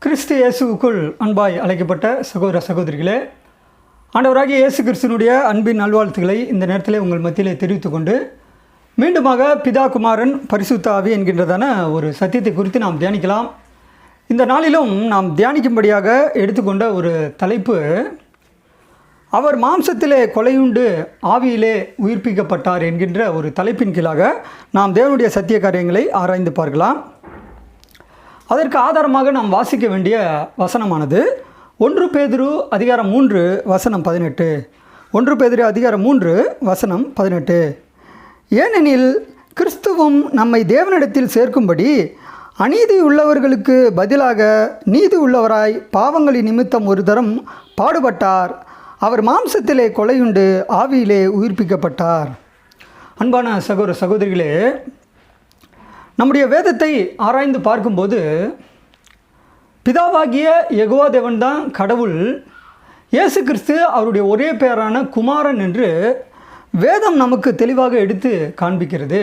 கிறிஸ்து இயேசுவுக்குள் அன்பாய் அழைக்கப்பட்ட சகோதர சகோதரிகளே, ஆண்டவராகிய இயேசு கிறிஸ்துனுடைய அன்பின் நல்வாழ்த்துக்களை இந்த நேரத்தில் உங்கள் மத்தியிலே தெரிவித்துக் கொண்டு மீண்டுமாக பிதா குமாரன் பரிசுத்த ஆவி என்கின்றதான ஒரு சத்தியத்தை குறித்து நாம் தியானிக்கலாம். இந்த நாளிலும் நாம் தியானிக்கும்படியாக எடுத்துக்கொண்ட ஒரு தலைப்பு, அவர் மாம்சத்திலே கொலையுண்டு ஆவியிலே உயிர்ப்பிக்கப்பட்டார் என்கின்ற ஒரு தலைப்பின் கீழாக நாம் தேவனுடைய சத்திய காரியங்களை ஆராய்ந்து பார்க்கலாம். அதற்கு ஆதாரமாக நாம் வாசிக்க வேண்டிய வசனமானது 1 பேதுரு அதிகாரம் 3 வசனம் 18. 1 பேதுரு அதிகாரம் 3 வசனம் 18. ஏனெனில் கிறிஸ்துவும் நம்மை தேவனிடத்தில் சேர்க்கும்படி அநீதி உள்ளவர்களுக்கு பதிலாக நீதி உள்ளவராய் பாவங்களின் நிமித்தம் ஒரு தரம் பாடுபட்டார். அவர் மாம்சத்திலே கொலையுண்டு ஆவியிலே உயிர்ப்பிக்கப்பட்டார். அன்பான சகோதர சகோதரிகளே, நம்முடைய வேதத்தை ஆராய்ந்து பார்க்கும்போது பிதாவாகிய யெகோவா தேவன் தான் கடவுள், இயேசு கிறிஸ்து அவருடைய ஒரே பேரான குமாரன் என்று வேதம் நமக்கு தெளிவாக எடுத்து காண்பிக்கிறது.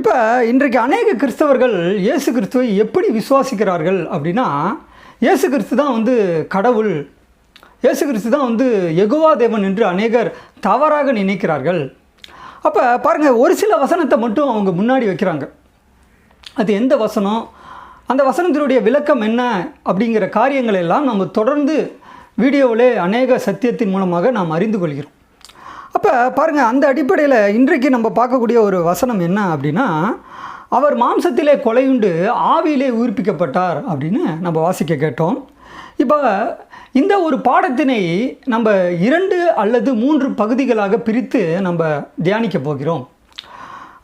இப்போ இன்றைக்கு அநேக கிறிஸ்தவர்கள் இயேசு கிறிஸ்துவை எப்படி விசுவாசிக்கிறார்கள் அப்படின்னா, இயேசு கிறிஸ்து தான் கடவுள், இயேசு கிறிஸ்து தான் யெகோவா தேவன் என்று அநேகர் தவறாக நினைக்கிறார்கள். அப்போ பாருங்கள், ஒரு சில வசனத்தை மட்டும் அவங்க முன்னாடி வைக்கிறாங்க. அது எந்த வசனம், அந்த வசனத்தினுடைய விளக்கம் என்ன அப்படிங்கிற காரியங்கள் எல்லாம் நம்ம தொடர்ந்து வீடியோவிலே அநேக சத்தியத்தின் மூலமாக நாம் அறிந்து கொள்கிறோம். அப்போ பாருங்கள், அந்த அடிப்படையில் இன்றைக்கு நம்ம பார்க்கக்கூடிய ஒரு வசனம் என்ன அப்படின்னா, அவர் மாம்சத்திலே கொலையுண்டு ஆவியிலே உயிர்ப்பிக்கப்பட்டார் அப்படின்னு நம்ம வாசிக்க கேட்டோம். இப்போ இந்த ஒரு பாடத்தினை நம்ம 2 அல்லது 3 பகுதிகளாக பிரித்து நம்ம தியானிக்க போகிறோம்.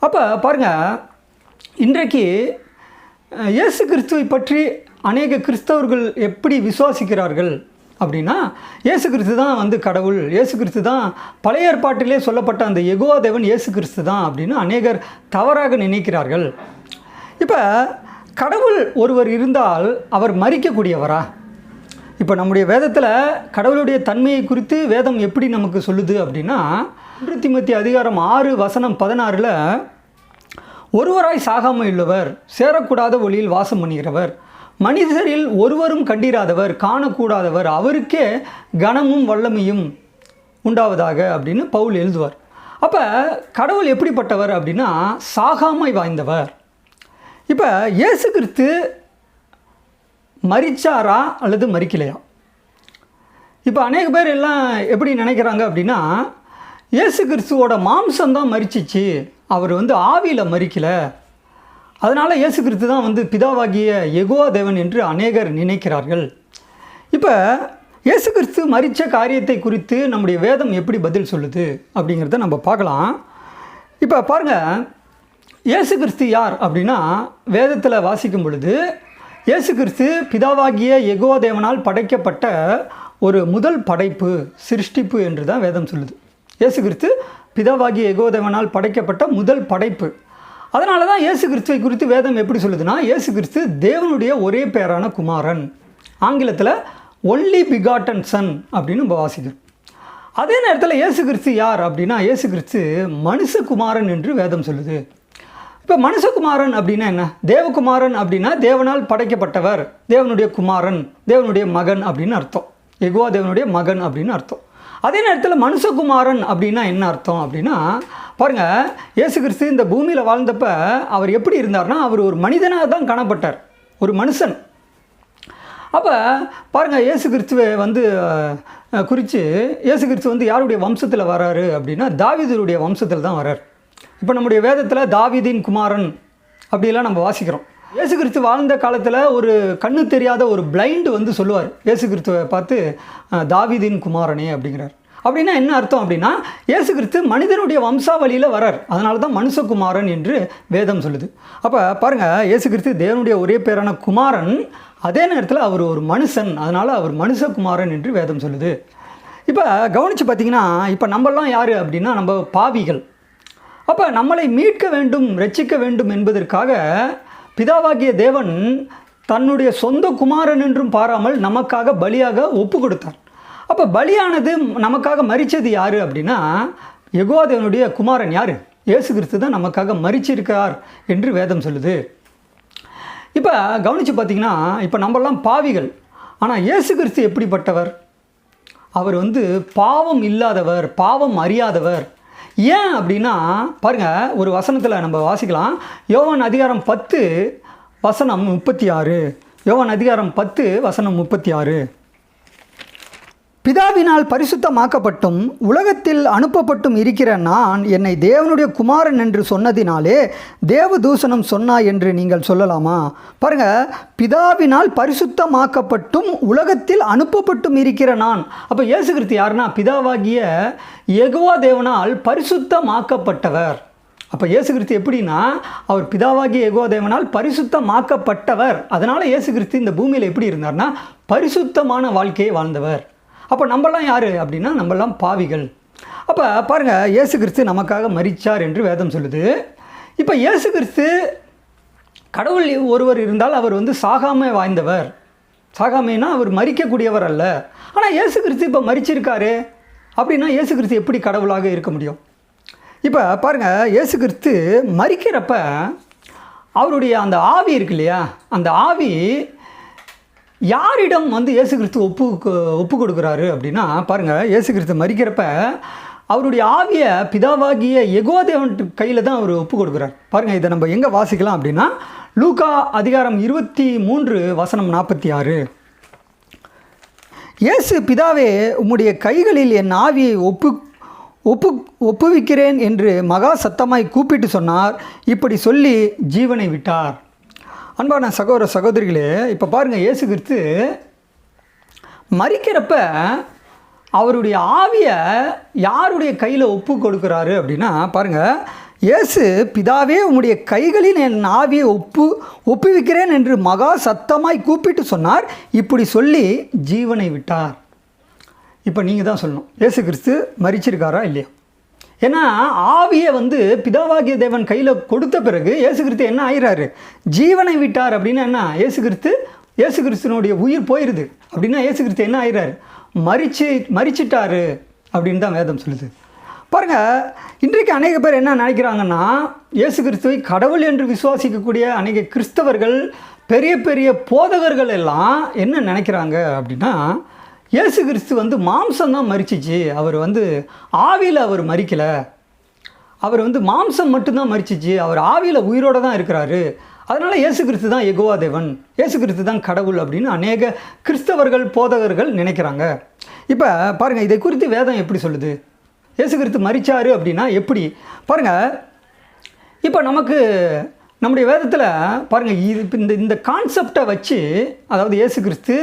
அப்போ பாருங்கள், இன்றைக்கு இயேசு கிறிஸ்துவை பற்றி அநேக கிறிஸ்தவர்கள் எப்படி விசுவாசிக்கிறார்கள் அப்படின்னா, இயேசு கிறிஸ்து தான் கடவுள், இயேசு கிறிஸ்து தான் பழைய ஏற்பாட்டிலே சொல்லப்பட்ட அந்த யெகோவா தேவன் இயேசு கிறிஸ்து தான் அப்படின்னு அநேகர் தவறாக நினைக்கிறார்கள். இப்போ கடவுள் ஒருவர் இருந்தால் அவர் மரிக்கக்கூடியவரா? இப்போ நம்முடைய வேதத்தில் கடவுளுடைய தன்மையை குறித்து வேதம் எப்படி நமக்கு சொல்லுது அப்படின்னா, 1 தீமோத்தேயு அதிகாரம் 6 வசனம் 16 ஒருவராய் சாகாமல் உள்ளவர், சேரக்கூடாத ஒளியில் வாசம் பண்ணுகிறவர், மனிதரில் ஒருவரும் கண்டிராதவர், காணக்கூடாதவர், அவருக்கே கனமும் வல்லமையும் உண்டாவதாக அப்படின்னு பவுல் எழுதுவார். அப்போ கடவுள் எப்படிப்பட்டவர் அப்படின்னா சாகாமை வாய்ந்தவர். இப்போ இயேசு கிறிஸ்து மரிச்சாரா அல்லது மரிக்கலையா? இப்போ அநேக பேர் எல்லாம் எப்படி நினைக்கிறாங்க அப்படின்னா, இயேசு கிறிஸ்துவோட மாம்சம்தான் மரிச்சிச்சு, அவர் ஆவியில் மரிக்கலை, அதனால் இயேசு கிறிஸ்து தான் பிதாவாகிய யெகோவா தேவன் என்று அநேகர் நினைக்கிறார்கள். இப்போ இயேசு கிறிஸ்து மரித்த காரியத்தை குறித்து நம்முடைய வேதம் எப்படி பதில் சொல்லுது அப்படிங்கிறத நம்ம பார்க்கலாம். இப்போ பாருங்கள், இயேசு கிறிஸ்து யார் அப்படின்னா, வேதத்தில் வாசிக்கும் பொழுது இயேசு கிறிஸ்து பிதாவாகிய யெகோவா தேவனால் படைக்கப்பட்ட ஒரு முதல் படைப்பு, சிருஷ்டிப்பு என்று தான் வேதம் சொல்லுது. இயேசு கிறிஸ்து பிதாவாகிய யெகோவா தேவனால் படைக்கப்பட்ட முதல் படைப்பு. அதனால தான் இயேசு கிறிஸ்துவை குறித்து வேதம் எப்படி சொல்லுதுன்னா, இயேசு கிறிஸ்து தேவனுடைய ஒரே பேரான குமாரன், ஆங்கிலத்தில் ஒன்லி பிகாட்டன் சன் அப்படின்னு நம்ம வாசிக்கிறோம். அதே நேரத்தில் இயேசு கிறிஸ்து யார் அப்படின்னா, இயேசு கிறிஸ்து மனுஷகுமாரன் என்று வேதம் சொல்லுது. இப்போ மனுஷகுமாரன் அப்படின்னா என்ன? தேவகுமாரன் அப்படின்னா தேவனால் படைக்கப்பட்டவர், தேவனுடைய குமாரன், தேவனுடைய மகன் அப்படின்னு அர்த்தம், யெகோவா தேவனுடைய மகன் அப்படின்னு அர்த்தம். அதே நேரத்தில் மனுஷகுமாரன் அப்படின்னா என்ன அர்த்தம் அப்படின்னா, பாருங்கள், இயேசு கிறிஸ்து இந்த பூமியில் வாழ்ந்தப்ப அவர் எப்படி இருந்தார்னா, அவர் ஒரு மனிதனாக தான் காணப்பட்டார், ஒரு மனுஷன். அப்போ பாருங்கள், இயேசு கிறிஸ்துவை குறித்து இயேசு கிறிஸ்து யாருடைய வம்சத்தில் வராரு அப்படின்னா, தாவீதுடைய வம்சத்தில் தான் வரார். இப்போ நம்முடைய வேதத்தில் தாவீதின் குமாரன் அப்படிலாம் நம்ம வாசிக்கிறோம். இயேசு கிறிஸ்து வாழ்ந்த காலத்தில் ஒரு கண்ணு தெரியாத ஒரு பிளைண்டு சொல்லுவார் இயேசு கிறிஸ்துவை பார்த்து, தாவீதின் குமாரனே அப்படிங்கிறார். அப்படின்னா என்ன அர்த்தம் அப்படின்னா, இயேசு கிறிஸ்து மனிதனுடைய வம்சாவளியில் வரார், அதனால தான் மனுஷகுமாரன் என்று வேதம் சொல்லுது. அப்போ பாருங்கள், இயேசு கிறிஸ்து தேவனுடைய ஒரே பேரான குமாரன், அதே நேரத்தில் அவர் ஒரு மனுஷன், அதனால் அவர் மனுஷகுமாரன் என்று வேதம் சொல்லுது. இப்போ கவனித்து பார்த்தீங்கன்னா, இப்போ நம்மளாம் யார் அப்படின்னா நம்ம பாவிகள். அப்போ நம்மளை மீட்க வேண்டும், ரட்சிக்க வேண்டும் என்பதற்காக பிதாவாகிய தேவன் தன்னுடைய சொந்த குமாரன் என்றும் பாராமல் நமக்காக பலியாக ஒப்பு கொடுத்தார். அப்போ பலியானது நமக்காக மரித்தது யார் அப்படின்னா, யெகோவா தேவனுடைய குமாரன் யார்? இயேசு கிறிஸ்து தான் நமக்காக மரிச்சிருக்கார் என்று வேதம் சொல்லுது. இப்போ கவனித்து பார்த்திங்கன்னா, இப்போ நம்மெல்லாம் பாவிகள். ஆனால் இயேசு கிறிஸ்து எப்படிப்பட்டவர்? அவர் வந்து பாவம் இல்லாதவர், பாவம் அறியாதவர். ஏன் அப்படின்னா பாருங்கள், ஒரு வசனத்தில் நம்ம வாசிக்கலாம். யோவான் அதிகாரம் 10 வசனம் 36. யோவான் அதிகாரம் 10 வசனம் 36. பிதாவினால் பரிசுத்தமாக்கப்பட்டும் உலகத்தில் அனுப்பப்பட்டும் இருக்கிற நான் என்னை தேவனுடைய குமாரன் என்று சொன்னதினாலே தேவதூஷணம் சொன்னாய் என்று நீங்கள் சொல்லலாமா? பாருங்கள், பிதாவினால் பரிசுத்தமாக்கப்பட்டும் உலகத்தில் அனுப்பப்பட்டும் இருக்கிற நான். அப்போ இயேசு கிறிஸ்து யாருன்னா பிதாவாகிய யெகோவா தேவனால் பரிசுத்தமாக்கப்பட்டவர். அப்போ இயேசு கிறிஸ்து எப்படின்னா அவர் பிதாவாகிய யெகோவா தேவனால் பரிசுத்தமாக்கப்பட்டவர். அதனால் இயேசு கிறிஸ்து இந்த பூமியில் எப்படி இருந்தார்னா பரிசுத்தமான வாழ்க்கையை வாழ்ந்தவர். அப்போ நம்மளாம் யார் அப்படின்னா நம்மளாம் பாவிகள். அப்போ பாருங்கள், இயேசு கிறிஸ்து நமக்காக மரித்தார் என்று வேதம் சொல்லுது. இப்போ இயேசு கிறிஸ்து கடவுள் ஒருவர் இருந்தால் அவர் வந்து சாகாமை வாய்ந்தவர். சாகாமைனா அவர் மரிக்கக்கூடியவர் அல்ல. ஆனால் இயேசு கிறிஸ்து இப்போ மரிச்சிருக்காரு அப்படின்னா இயேசு கிறிஸ்து எப்படி கடவுளாக இருக்க முடியும்? இப்போ பாருங்கள், இயேசு கிறிஸ்து மரிக்கிறப்ப அவருடைய அந்த ஆவி இருக்கு இல்லையா, அந்த ஆவி யாரிடம் வந்து இயேசு கிறிஸ்து ஒப்பு கொடுக்குறாரு அப்படின்னா பாருங்கள், இயேசு கிறிஸ்து மரிக்கிறப்ப அவருடைய ஆவியை பிதாவாகிய யெகோவா தேவன் கையில் தான் அவர் ஒப்பு கொடுக்குறார். பாருங்கள், இதை நம்ம எங்கே வாசிக்கலாம் அப்படின்னா லூக்கா அதிகாரம் 23 வசனம் 46. இயேசு, பிதாவே உம்முடைய கைகளில் என் ஆவியை ஒப்புவிக்கிறேன் என்று மகா சத்தமாய் கூப்பிட்டு சொன்னார். இப்படி சொல்லி ஜீவனை விட்டார். அன்பான சகோதர சகோதரிகளே, இப்போ பாருங்கள், இயேசு கிறிஸ்து மரிக்கிறப்ப அவருடைய ஆவியை யாருடைய கையில் ஒப்பு கொடுக்குறாரு அப்படின்னா பாருங்கள், இயேசு, பிதாவே உம்முடைய கைகளில் என் ஆவியை ஒப்புவிக்கிறேன் என்று மகா சத்தமாய் கூப்பிட்டு சொன்னார். இப்படி சொல்லி ஜீவனை விட்டார். இப்போ நீங்கள் தான் சொல்லணும், இயேசு கிறிஸ்து மரிச்சிருக்காரா இல்லையா? ஏன்னா ஆவியை வந்து பிதாவாகிய தேவன் கையில் கொடுத்த பிறகு இயேசு கிறிஸ்து என்ன ஆகிறாரு? ஜீவனை விட்டார். அப்படின்னா என்ன? இயேசு கிறிஸ்துனுடைய உயிர் போயிடுது. அப்படின்னா இயேசு கிறிஸ்து என்ன ஆகிறாரு? மரிச்சிட்டாரு அப்படின்னு தான் வேதம் சொல்லுது. பாருங்கள், இன்றைக்கு அநேக பேர் என்ன நினைக்கிறாங்கன்னா, இயேசு கிறிஸ்துவை கடவுள் என்று விசுவாசிக்கக்கூடிய அநேக கிறிஸ்தவர்கள், பெரிய பெரிய போதகர்கள் எல்லாம் என்ன நினைக்கிறாங்க அப்படின்னா, இயேசு கிறிஸ்து வந்து மாம்சம்தான் மரிச்சிச்சு, அவர் வந்து ஆவியில் அவர் மரிக்கலை, அவர் வந்து மாம்சம் மட்டும்தான் மரிச்சிச்சு, அவர் ஆவியில் உயிரோடு தான் இருக்கிறாரு, அதனால் இயேசு கிறிஸ்து தான் யெகோவா தேவன், இயேசு கிறிஸ்து தான் கடவுள் அப்படின்னு அநேக கிறிஸ்தவர்கள் போதகர்கள் நினைக்கிறாங்க. இப்போ பாருங்கள், இதை குறித்து வேதம் எப்படி சொல்லுது? இயேசு கிறிஸ்து மரிச்சாரு அப்படின்னா எப்படி? பாருங்கள், இப்போ நமக்கு நம்முடைய வேதத்தில் பாருங்கள், இந்த கான்செப்டை வச்சு, அதாவது இயேசு கிறிஸ்து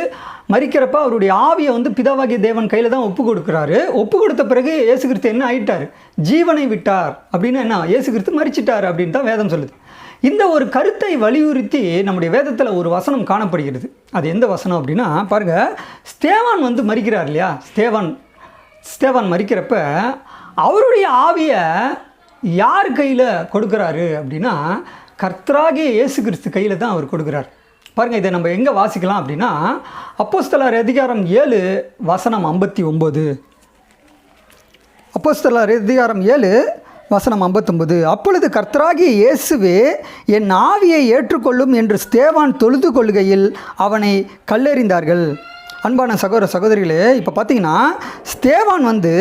மரிக்கிறப்ப அவருடைய ஆவியை வந்து பிதாவாகிய தேவன் கையில் தான் ஒப்பு கொடுக்குறாரு. ஒப்பு கொடுத்த பிறகு இயேசு கிறிஸ்து என்ன ஆயிட்டார்? ஜீவனை விட்டார். அப்படின்னா என்ன? இயேசு கிறிஸ்து மரிச்சிட்டார் அப்படின்னு தான் வேதம் சொல்லுது. இந்த ஒரு கருத்தை வலியுறுத்தி நம்முடைய வேதத்தில் ஒரு வசனம் காணப்படுகிறது. அது எந்த வசனம் அப்படின்னா பாருங்கள், ஸ்தேவான் வந்து மரிக்கிறார் இல்லையா? ஸ்தேவான் மரிக்கிறப்ப அவருடைய ஆவியை யார் கையில் கொடுக்குறாரு அப்படின்னா கர்த்தராகிய இயேசு கிறிஸ்து கையில் தான் அவர் கொடுக்குறார். பாருங்கள், இதை நம்ம எங்கே வாசிக்கலாம் அப்படின்னா அப்போஸ்தலர் அதிகாரம் 7 வசனம் 59. அப்போஸ்தலர் அதிகாரம் 7 வசனம் 59. அப்பொழுது கர்த்தராகிய இயேசுவே என் ஆவியை ஏற்றுக்கொள்ளும் என்று ஸ்தேவான் தொழுது கொள்கையில் அவனை கல்லெறிந்தார்கள். அன்பான சகோதர சகோதரிகளே, இப்போ பார்த்தீங்கன்னா ஸ்தேவான் வந்து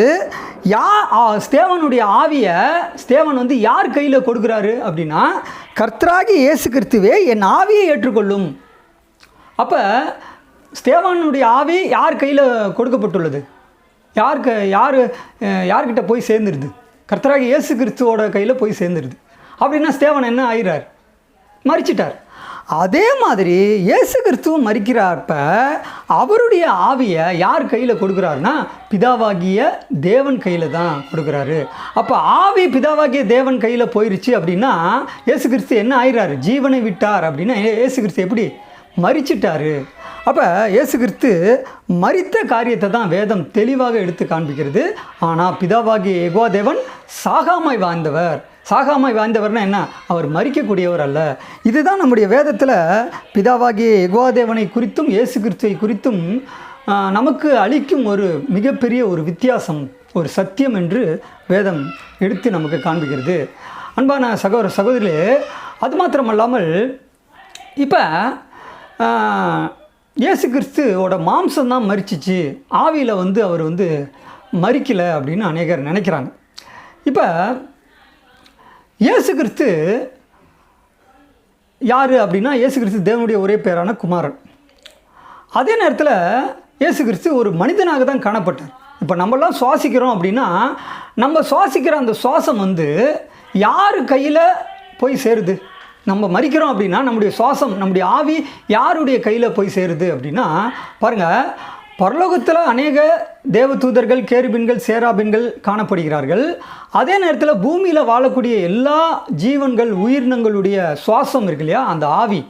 ஸ்தேவானுடைய ஆவியை ஸ்தேவான் வந்து யார் கையில் கொடுக்குறாரு அப்படின்னா கர்த்தராகிய இயேசு கிறிஸ்துவே என் ஆவியை ஏற்றுக்கொள்ளும். அப்போ ஸ்தேவானுடைய ஆவி யார் கையில் கொடுக்கப்பட்டுள்ளது? யார்கிட்ட போய் சேர்ந்துருது? கர்த்தராகிய இயேசு கிறிஸ்துவோட கையில் போய் சேர்ந்துருது. அப்படின்னா ஸ்தேவான் என்ன ஆகிறார்? மரிச்சிட்டார். அதே மாதிரி இயேசு கிறிஸ்துவும் மரிக்கிறார்ப்ப அவருடைய ஆவியை யார் கையில் கொடுக்குறாருன்னா பிதாவாகிய தேவன் கையில் தான் கொடுக்குறாரு. அப்போ ஆவி பிதாவாகிய தேவன் கையில் போயிடுச்சு அப்படின்னா இயேசு கிறிஸ்து என்ன ஆகிறாரு? ஜீவனை விட்டார். அப்படின்னா இயேசு கிறிஸ்து எப்படி? மரிச்சிட்டாரு. அப்போ இயேசு கிறிஸ்து மரித்த காரியத்தை தான் வேதம் தெளிவாக எடுத்து காண்பிக்கிறது. ஆனால் பிதாவாகிய யெகோவா தேவன் சாகாமை வாழ்ந்தவர். சாகாமை வாழ்ந்தவர்னா என்ன? அவர் மரிக்கக்கூடியவர் அல்ல. இதுதான் நம்முடைய வேதத்தில் பிதாவாகிய யெகோவா தேவனை குறித்தும் இயேசு கிறிஸ்துவை குறித்தும் நமக்கு அளிக்கும் ஒரு மிகப்பெரிய ஒரு வித்தியாசம், ஒரு சத்தியம் என்று வேதம் எடுத்து நமக்கு காண்பிக்கிறது. அன்பான சகோதர சகோதரிகளே, அது மாத்திரமல்லாமல் இப்போ இயேசு கிறிஸ்துவோட மாம்சம் தான் மரிச்சிச்சு, ஆவியில் வந்து அவர் வந்து மரிக்கலை அப்படின்னு அநேகர் நினைக்கிறாங்க. இப்போ இயேசு கிறிஸ்து யார் அப்படின்னா, இயேசு கிறிஸ்து தேவனுடைய ஒரே பேரான குமாரன். அதே நேரத்தில் இயேசு கிறிஸ்து ஒரு மனிதனாக தான் காணப்பட்டார். இப்போ நம்மளாம் சுவாசிக்கிறோம் அப்படின்னா, நம்ம சுவாசிக்கிற அந்த சுவாசம் வந்து யார் கையில் போய் சேருது? நம்ம மரிக்கிறோம் அப்படின்னா நம்முடைய சுவாசம், நம்முடைய ஆவி யாருடைய கையில் போய் சேருது அப்படின்னா, பாருங்கள், பரலோகத்தில் அநேக தேவதூதர்கள், கேருபீன்கள், சேராபீன்கள் காணப்படுகிறார்கள். அதே நேரத்தில் பூமியில் வாழக்கூடிய எல்லா ஜீவன்கள், உயிரினங்களுடைய சுவாசம் இருக்கு இல்லையா, அந்த ஆவி,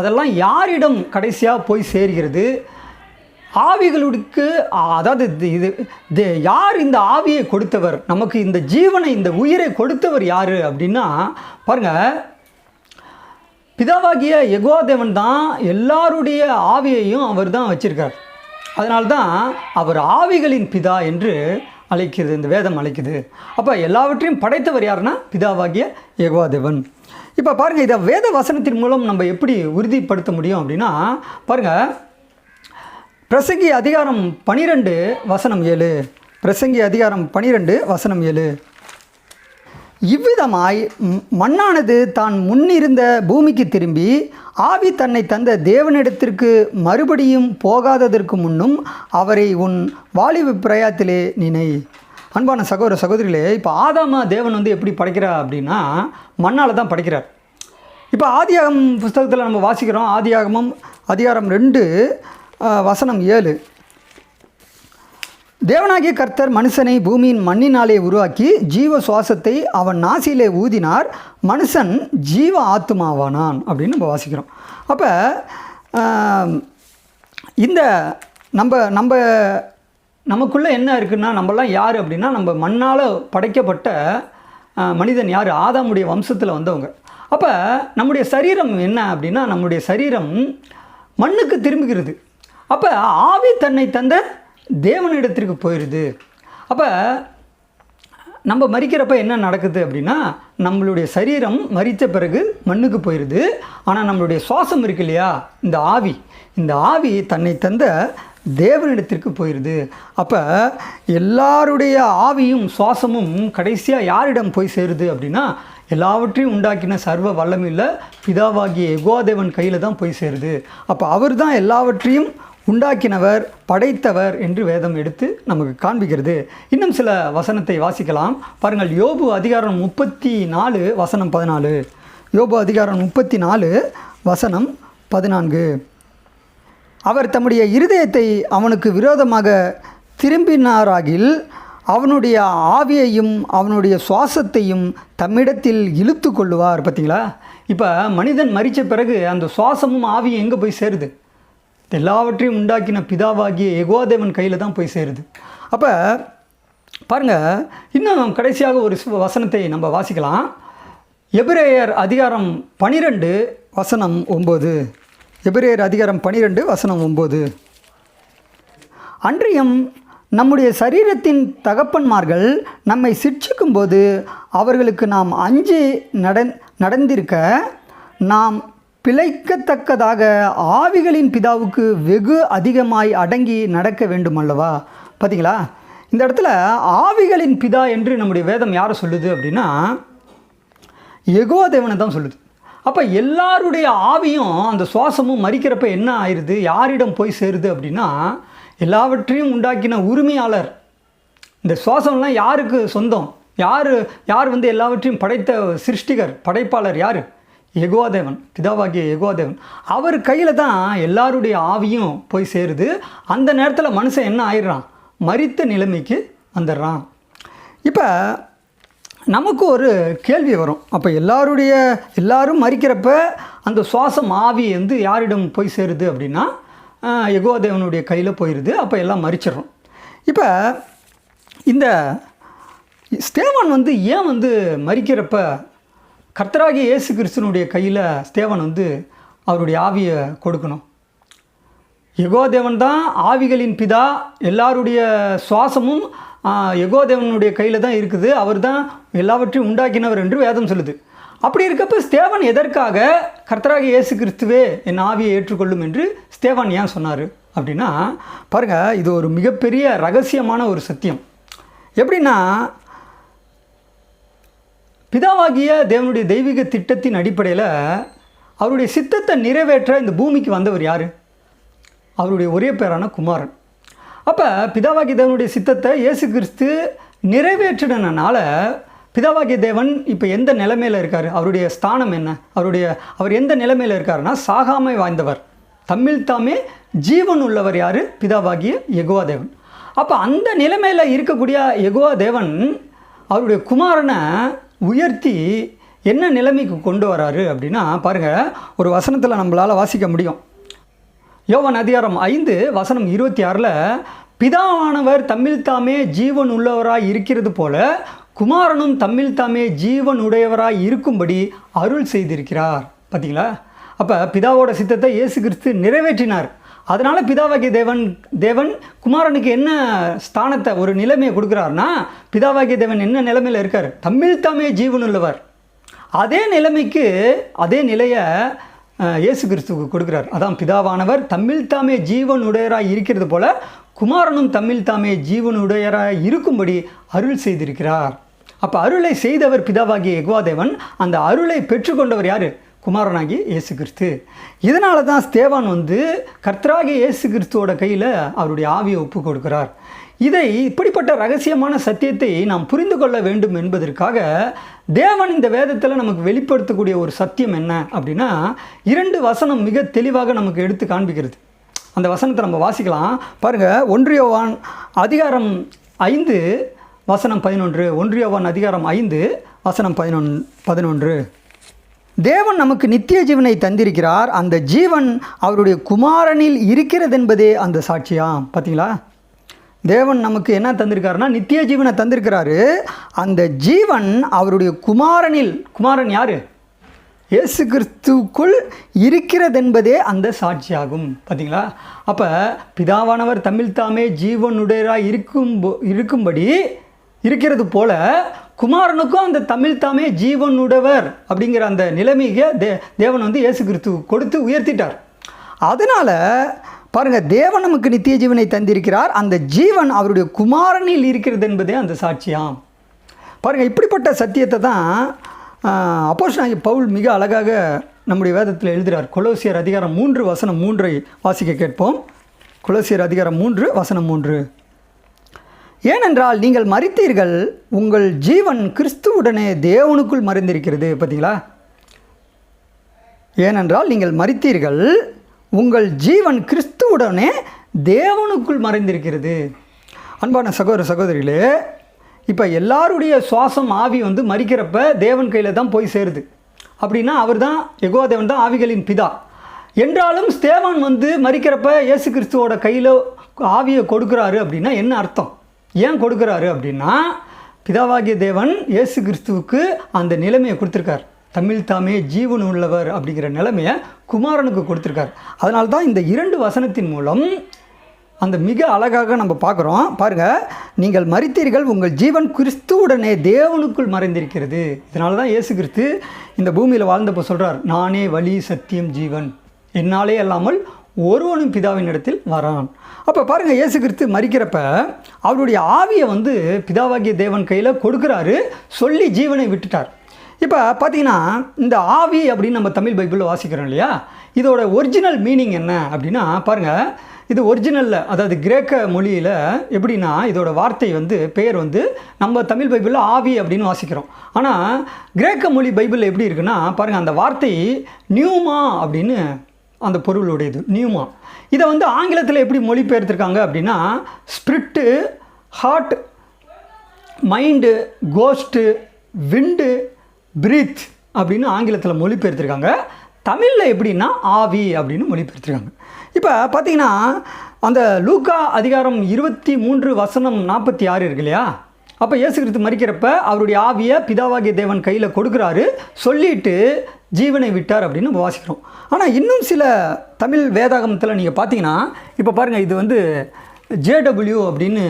அதெல்லாம் யாரிடம் கடைசியாக போய் சேர்கிறது? ஆவிகளுக்கு, அதாவது இது யார் இந்த ஆவியை கொடுத்தவர், நமக்கு இந்த ஜீவனை, இந்த உயிரை கொடுத்தவர் யார் அப்படின்னா, பாருங்கள், பிதாவாகிய யெகோவா தேவன் தான் எல்லாருடைய ஆவியையும் அவர் தான் வச்சிருக்கார். அதனால்தான் அவர் ஆவிகளின் பிதா என்று அழைக்கிறது, இந்த வேதம் அழைக்குது. அப்போ எல்லாவற்றையும் படைத்தவர் யாருன்னா பிதாவாகிய யெகோவா தேவன். இப்போ பாருங்கள், இதை வேத வசனத்தின் மூலம் நம்ம எப்படி உறுதிப்படுத்த முடியும் அப்படின்னா, பாருங்கள், பிரசங்கி அதிகாரம் 12 வசனம் 7. பிரசங்கி அதிகாரம் 12 வசனம் 7. இவ்விதமாய் மண்ணானது தான் முன்னிருந்த பூமிக்கு திரும்பி, ஆவி தன்னை தந்த தேவனிடத்திற்கு மறுபடியும் போகாததற்கு முன்னும் அவரை உன் வாலிப பிரயாத்திலே நினை. அன்பான சகோதர சகோதரிகளே, இப்போ ஆதாமா தேவன் வந்து எப்படி படைக்கிறார் அப்படின்னா, மண்ணால் தான் படைக்கிறார். இப்போ ஆதியாகமம் புஸ்தகத்தில் நம்ம வாசிக்கிறோம். ஆதியாகமம் அதிகாரம் 2 வசனம் 7. தேவனாகிய கர்த்தர் மனுஷனை பூமியின் மண்ணினாலே உருவாக்கி ஜீவ சுவாசத்தை அவன் நாசியிலே ஊதினார், மனுஷன் ஜீவ ஆத்துமாவானான் அப்படின்னு நம்ம வாசிக்கிறோம். அப்போ இந்த நமக்குள்ளே என்ன இருக்குன்னா, நம்மளாம் யார் அப்படின்னா, நம்ம மண்ணால் படைக்கப்பட்ட மனிதன் யார்? ஆதாமுடைய வம்சத்தில் வந்தவங்க. அப்போ நம்முடைய சரீரம் என்ன அப்படின்னா, நம்முடைய சரீரம் மண்ணுக்கு திரும்புகிறது. அப்போ ஆவி தன்னை தந்த தேவனிடத்திற்கு போயிடுது. அப்போ நம்ம மரிக்கிறப்ப என்ன நடக்குது அப்படின்னா, நம்மளுடைய சரீரம் மரித்த பிறகு மண்ணுக்கு போயிடுது. ஆனால் நம்மளுடைய சுவாசம் இருக்கு இல்லையா, இந்த ஆவி தன்னை தந்த தேவனிடத்திற்கு போயிடுது. அப்போ எல்லாருடைய ஆவியும் சுவாசமும் கடைசியாக யாரிடம் போய் சேருது அப்படின்னா, எல்லாவற்றையும் உண்டாக்கின சர்வ வல்லமையுள்ள பிதாவாகிய யெகோவா தேவன் கையில் தான் போய் சேருது. அப்போ அவர் தான் எல்லாவற்றையும் உண்டாக்கினவர், படைத்தவர் என்று வேதம் எடுத்து நமக்கு காண்பிக்கிறது. இன்னும் சில வசனத்தை வாசிக்கலாம். பாருங்கள், யோபு அதிகாரம் 34 வசனம் 14. யோபு அதிகாரம் 34 வசனம் 14. அவர் தம்முடைய இருதயத்தை அவனுக்கு விரோதமாக திரும்பினாராகில் அவனுடைய ஆவியையும் அவனுடைய சுவாசத்தையும் தம்மிடத்தில் இழுத்து கொள்ளுவார். பார்த்தீங்களா? இப்போ மனிதன் மரித்த பிறகு அந்த சுவாசமும் ஆவியும் எங்கே போய் சேருது? எல்லாவற்றையும் உண்டாக்கின பிதாவாகிய யெகோவா தேவன் கையில் தான் போய் சேருது. அப்போ பாருங்கள், இன்னும் கடைசியாக ஒரு வசனத்தை நம்ம வாசிக்கலாம். எபிரேயர் அதிகாரம் 12 வசனம் 9. எபிரேயர் அதிகாரம் 12 வசனம் 9. அன்றியும் நம்முடைய சரீரத்தின் தகப்பன்மார்கள் நம்மை சிட்சிக்கும்போது அவர்களுக்கு நாம் அஞ்சி நடந்திருக்க நாம் பிழைக்கத்தக்கதாக ஆவிகளின் பிதாவுக்கு வெகு அதிகமாய் அடங்கி நடக்க வேண்டும் அல்லவா? பார்த்தீங்களா? இந்த இடத்துல ஆவிகளின் பிதா என்று நம்முடைய வேதம் யாரை சொல்லுது அப்படின்னா, யெகோவா தேவனை தான் சொல்லுது. அப்போ எல்லாருடைய ஆவியும் அந்த சுவாசமும் மரிக்கிறப்ப என்ன ஆயிடுது, யாரிடம் போய் சேருது அப்படின்னா, எல்லாவற்றையும் உண்டாக்கின உரிமையாளர். இந்த சுவாசம்லாம் யாருக்கு சொந்தம்? யார் வந்து எல்லாவற்றையும் படைத்த சிருஷ்டிகர், படைப்பாளர் யார்? யெகோவா தேவன், பிதாவாகிய யெகோவா தேவன். அவர் கையில் தான் எல்லாருடைய ஆவியும் போய் சேருது. அந்த நேரத்தில் மனுஷன் என்ன ஆயிடுறான்? மரித்த நிலைமைக்கு வந்துடுறான். இப்போ நமக்கு ஒரு கேள்வி வரும். அப்போ எல்லாரும் மரிக்கிறப்ப அந்த சுவாசம் ஆவி வந்து யாரிடம் போய் சேருது அப்படின்னா, யெகோவா தேவனுடைய கையில் போயிடுது. அப்போ எல்லாம் மரிச்சிடறோம். இப்போ இந்த ஸ்தேவான் வந்து ஏன் வந்து மரிக்கிறப்ப கர்த்தராகிய இயேசு கிறிஸ்துனுடைய கையில் ஸ்தேவான் வந்து அவருடைய ஆவியை கொடுக்கணும்? யெகோவா தேவன் தான் ஆவிகளின் பிதா. எல்லாருடைய சுவாசமும் யெகோவா தேவனுடைய கையில் தான் இருக்குது. அவர் தான் எல்லாவற்றையும் உண்டாக்கினவர் என்று வேதம் சொல்லுது. அப்படி இருக்கப்போ ஸ்தேவான் எதற்காக கர்த்தராகிய இயேசு கிறிஸ்துவே என் ஆவியை ஏற்றுக்கொள்ளும் என்று ஸ்தேவான் ஏன் சொன்னார் அப்படின்னா பாருங்கள், இது ஒரு மிகப்பெரிய ரகசியமான ஒரு சத்தியம். எப்படின்னா, பிதாவாகிய தேவனுடைய தெய்வீக திட்டத்தின் அடிப்படையில் அவருடைய சித்தத்தை நிறைவேற்ற இந்த பூமிக்கு வந்தவர் யார்? அவருடைய ஒரே பேரான குமாரன். அப்போ பிதாவாகிய தேவனுடைய சித்தத்தை இயேசு கிறிஸ்து நிறைவேற்றினால பிதாவாகிய தேவன் இப்போ எந்த நிலைமையில் இருக்கார்? அவருடைய ஸ்தானம் என்ன? அவர் எந்த நிலைமையில் இருக்காருன்னா, சாகாமை வாய்ந்தவர், தம்மில் தாமே ஜீவன் உள்ளவர் யார்? பிதாவாகிய யெகோவா தேவன். அப்போ அந்த நிலைமையில் இருக்கக்கூடிய யெகோவா தேவன் அவருடைய குமாரனை உயர்த்தி என்ன நிலைமைக்கு கொண்டு வராரு அப்படின்னா பாருங்கள், ஒரு வசனத்தில் நம்மளால் வாசிக்க முடியும். யோவான் அதிகாரம் 5:26 பிதாவானவர் தம்மில் தாமே ஜீவன் உள்ளவராய் இருக்கிறது போல குமாரனும் தம்மில் தாமே ஜீவன் உடையவராய் இருக்கும்படி அருள் செய்திருக்கிறார். பார்த்தீங்களா? அப்போ பிதாவோட சித்தத்தை இயேசு கிறிஸ்து நிறைவேற்றினார். அதனால் பிதாவாகிய தேவன் குமாரனுக்கு என்ன ஸ்தானத்தை, ஒரு நிலைமையை கொடுக்குறாருன்னா, பிதாவாகிய தேவன் என்ன நிலைமையில் இருக்கார்? தம்மில் தாமே ஜீவன் உள்ளவர். அதே நிலையை இயேசு கிறிஸ்துவுக்கு கொடுக்குறார். அதான் பிதாவானவர் தம்மில் தாமே ஜீவன் உடையராய் இருக்கிறது போல குமாரனும் தம்மில் தாமே ஜீவன் உடையராய் இருக்கும்படி அருள் செய்திருக்கிறார். அப்போ அருளை செய்தவர் பிதாவாகிய யெகோவா தேவன். அந்த அருளை பெற்றுக்கொண்டவர் யார்? குமாரனாகிய இயேசு கிறிஸ்து. இதனால தான் ஸ்தேவான் கர்த்தராகிய இயேசு கிறிஸ்துவோட கையில் அவருடைய ஆவியை ஒப்பு கொடுக்கிறார். இப்படிப்பட்ட ரகசியமான சத்தியத்தை நாம் புரிந்து கொள்ள வேண்டும் என்பதற்காக தேவன் இந்த வேதத்தில் நமக்கு வெளிப்படுத்தக்கூடிய ஒரு சத்தியம் என்ன அப்படின்னா, 2 வசனம் மிக தெளிவாக நமக்கு எடுத்து காண்பிக்கிறது. அந்த வசனத்தை நம்ம வாசிக்கலாம். பாருங்கள், 1 யோவான் அதிகாரம் 5:11. 1 யோவான் அதிகாரம் 5:11. தேவன் நமக்கு நித்திய ஜீவனை தந்திருக்கிறார், அந்த ஜீவன் அவருடைய குமாரனில் இருக்கிறது என்பதே அந்த சாட்சியாம். பார்த்தீங்களா? தேவன் நமக்கு என்ன தந்திருக்காருன்னா நித்திய ஜீவனை தந்திருக்கிறாரு. அந்த ஜீவன் அவருடைய குமாரனில், குமாரன் யார்? இயேசு கிறிஸ்துவுக்குள் இருக்கிறதென்பதே அந்த சாட்சியாகும். பார்த்தீங்களா? அப்போ பிதாவானவர் தம்மில் தாமே ஜீவனுடையராக இருக்கும்படி இருக்கிறது போல குமாரனுக்கும் அந்த தமிழ் தாமே ஜீவனுடையவர் அப்படிங்கிற அந்த நிலைமையை தேவன் இயேசு கிறிஸ்துவுக்கு கொடுத்து உயர்த்திட்டார். அதனால் பாருங்கள், தேவன் நமக்கு நித்திய ஜீவனை தந்திருக்கிறார், அந்த ஜீவன் அவருடைய குமாரனில் இருக்கிறது என்பதே அந்த சாட்சியாம். பாருங்கள், இப்படிப்பட்ட சத்தியத்தை தான் அப்போஸ்தலனாகிய பவுல் மிக அழகாக நம்முடைய வேதத்தில் எழுதுகிறார். கொலோசியர் அதிகாரம் 3:3 வாசிக்க கேட்போம். கொலோசியர் அதிகாரம் 3:3. ஏனென்றால் நீங்கள் மரித்தீர்கள், உங்கள் ஜீவன் கிறிஸ்துவுடனே தேவனுக்குள் மறைந்திருக்கிறது. பார்த்தீங்களா? ஏனென்றால் நீங்கள் மரித்தீர்கள், உங்கள் ஜீவன் கிறிஸ்துவுடனே தேவனுக்குள் மறைந்திருக்கிறது. அன்பான சகோதர சகோதரிகளே, இப்போ எல்லாருடைய சுவாசம் ஆவி மரிக்கிறப்ப தேவன் கையில் தான் போய் சேருது. அப்படின்னா அவர் தான், யெகோவா தேவன் தான் ஆவிகளின் பிதா. என்றாலும் ஸ்தேவான் மரிக்கிறப்ப இயேசு கிறிஸ்துவோட கையில் ஆவியை கொடுக்குறாரு அப்படின்னா என்ன அர்த்தம்? ஏன் கொடுக்குறாரு அப்படின்னா, பிதாவாகிய தேவன் இயேசு கிறிஸ்துவுக்கு அந்த நிலைமையை கொடுத்துருக்கார். தமிழ் தாமே ஜீவன் உள்ளவர் அப்படிங்கிற நிலைமையை குமாரனுக்கு கொடுத்துருக்கார். அதனால தான் இந்த 2 வசனத்தின் மூலம் அந்த மிக அழகாக நம்ம பார்க்குறோம். பாருங்கள், நீங்கள் மரித்தீர்கள், உங்கள் ஜீவன் கிறிஸ்துவுடனே தேவனுக்குள் மறைந்திருக்கிறது. இதனால தான் இயேசு கிறிஸ்து இந்த பூமியில் வாழ்ந்தப்போ சொல்கிறார், நானே வழி சத்தியம் ஜீவன், என்னாலே அல்லாமல் ஒருவனும் பிதாவின் இடத்தில் வரான். அப்போ பாருங்கள், இயேசு கிறிஸ்து மரிக்கிறப்ப அவருடைய ஆவியை பிதாவாகிய தேவன் கையில் கொடுக்குறாரு, சொல்லி ஜீவனை விட்டுட்டார். இப்போ பார்த்தீங்கன்னா, இந்த ஆவி அப்படின்னு நம்ம தமிழ் பைபிளில் வாசிக்கிறோம் இல்லையா, இதோட ஒரிஜினல் மீனிங் என்ன அப்படின்னா பாருங்கள், இது ஒரிஜினலில், அதாவது கிரேக்க மொழியில் எப்படின்னா இதோட வார்த்தை பெயர் நம்ம தமிழ் பைபிளில் ஆவி அப்படின்னு வாசிக்கிறோம். ஆனால் கிரேக்க மொழி பைபிளில் எப்படி இருக்குன்னா பாருங்கள், அந்த வார்த்தை நியூமா அப்படின்னு அந்த பொருளுடையது, நியூமா. இதை ஆங்கிலத்தில் எப்படி மொழிபெயர்த்திருக்காங்க அப்படின்னா ஸ்பிரிட்டு, ஹார்ட், மைண்டு, கோஸ்ட்டு, விண்டு, பிரீத் அப்படின்னு ஆங்கிலத்தில் மொழிபெயர்த்திருக்காங்க. தமிழில் எப்படின்னா ஆவி அப்படின்னு மொழிபெயர்த்திருக்காங்க. இப்போ பார்த்தீங்கன்னா, அந்த லூக்கா அதிகாரம் 23:46 இருக்கு இல்லையா, அப்போ இயேசு கிறிஸ்து மரிக்கிறப்ப அவருடைய ஆவியை பிதாவாகிய தேவன் கையில் கொடுக்குறாரு, சொல்லிட்டு ஜீவனை விட்டார் அப்படின்னு நம்ம வாசிக்கிறோம். ஆனால் இன்னும் சில தமிழ் வேதாகமத்தில் நீங்கள் பார்த்தீங்கன்னா, இப்போ பாருங்கள், இது JW அப்படின்னு